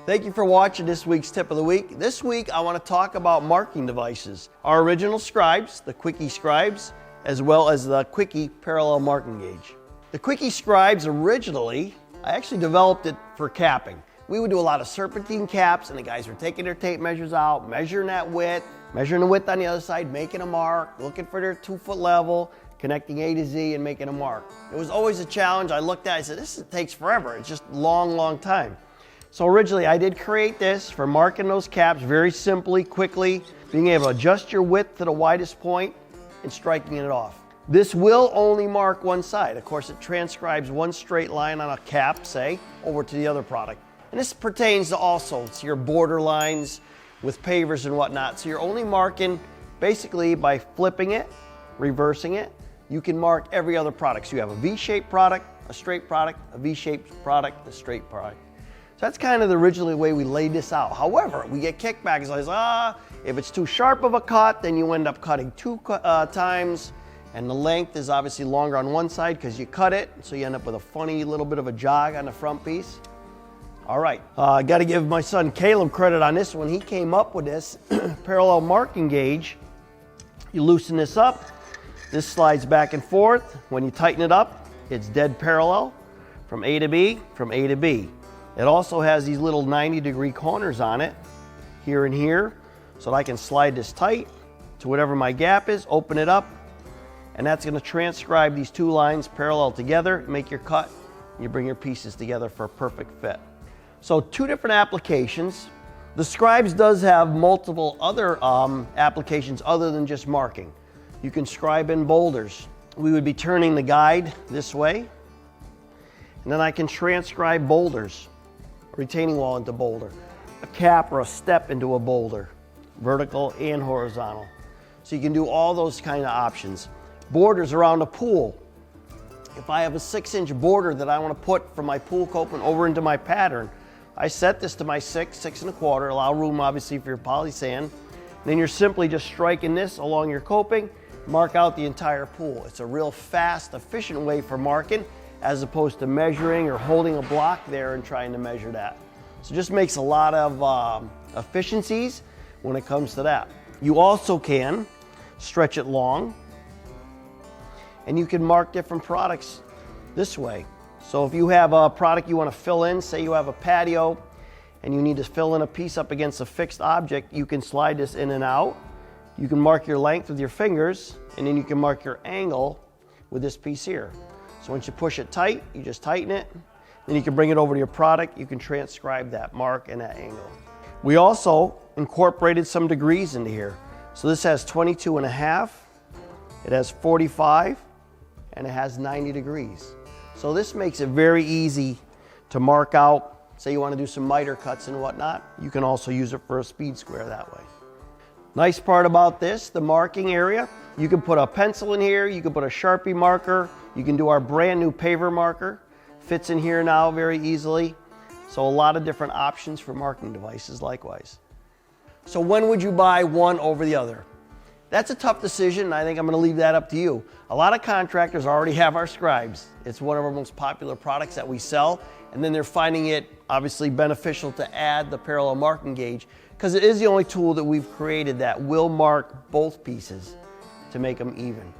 Thank you for watching this week's Tip of the Week. This week I want to talk about marking devices. Our original Scribes, the Quickie Scribes, as well as the Quickie Parallel Marking Gauge. The Quickie Scribes originally, I actually developed it for capping. We would do a lot of serpentine caps and the guys were taking their tape measures out, measuring that width, measuring the width on the other side, making a mark, looking for their 2-foot level, connecting A to Z and making a mark. It was always a challenge. I looked at it, I said, this takes forever. It's just a long time. So originally I did create this for marking those caps very simply, quickly, being able to adjust your width to the widest point and striking it off. This will only mark one side. Of course, it transcribes one straight line on a cap, say, over to the other product. And this pertains to also to your border lines with pavers and whatnot. So you're only marking basically by flipping it, reversing it. You can mark every other product. So you have a V-shaped product, a straight product, a V-shaped product, a straight product. So that's kind of the original way we laid this out. However, we get kickbacks like, if it's too sharp of a cut, then you end up cutting two times, and the length is obviously longer on one side because you cut it, so you end up with a funny little bit of a jog on the front piece. All right, I got to give my son Caleb credit on this one. He came up with this parallel marking gauge. You loosen this up, this slides back and forth. When you tighten it up, it's dead parallel from A to B, from A to B. It also has these little 90-degree corners on it, here and here, so that I can slide this tight to whatever my gap is, open it up, and that's going to transcribe these two lines parallel together, make your cut, and you bring your pieces together for a perfect fit. So two different applications. The Scribes does have multiple other applications other than just marking. You can scribe in boulders. We would be turning the guide this way, and then I can transcribe boulders. Retaining wall into boulder, a cap or a step into a boulder, vertical and horizontal. So you can do all those kind of options. Borders around a pool. If I have a 6-inch border that I want to put from my pool coping over into my pattern, I set this to my 6 1/4, allow room obviously for your poly sand. Then you're simply just striking this along your coping, mark out the entire pool. It's a real fast, efficient way for marking, as opposed to measuring or holding a block there and trying to measure that. So it just makes a lot of efficiencies when it comes to that. You also can stretch it long, and you can mark different products this way. So if you have a product you want to fill in, say you have a patio and you need to fill in a piece up against a fixed object, you can slide this in and out. You can mark your length with your fingers, and then you can mark your angle with this piece here. So once you push it tight, you just tighten it. Then you can bring it over to your product. You can transcribe that mark and that angle. We also incorporated some degrees into here. So this has 22.5, it has 45, and it has 90 degrees. So this makes it very easy to mark out. Say you want to do some miter cuts and whatnot, you can also use it for a speed square that way. Nice part about this, the marking area, you can put a pencil in here, you can put a Sharpie marker, you can do our brand new Paver marker. Fits in here now very easily. So a lot of different options for marking devices likewise. So when would you buy one over the other? That's a tough decision, and I think I'm going to leave that up to you. A lot of contractors already have our Scribes. It's one of our most popular products that we sell, and then they're finding it obviously beneficial to add the parallel marking gauge because it is the only tool that we've created that will mark both pieces to make them even.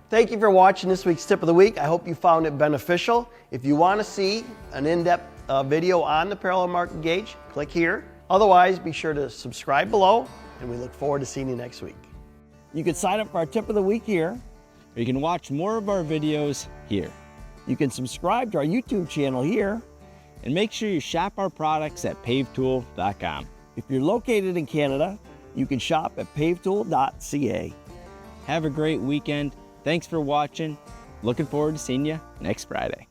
Thank you for watching this week's Tip of the Week. I hope you found it beneficial. If you want to see an in-depth video on the parallel marking gauge, click here. Otherwise, be sure to subscribe below, and we look forward to seeing you next week. You can sign up for our Tip of the Week here, or you can watch more of our videos here. You can subscribe to our YouTube channel here, and make sure you shop our products at pavetool.com. If you're located in Canada, you can shop at pavetool.ca. Have a great weekend. Thanks for watching. Looking forward to seeing you next Friday.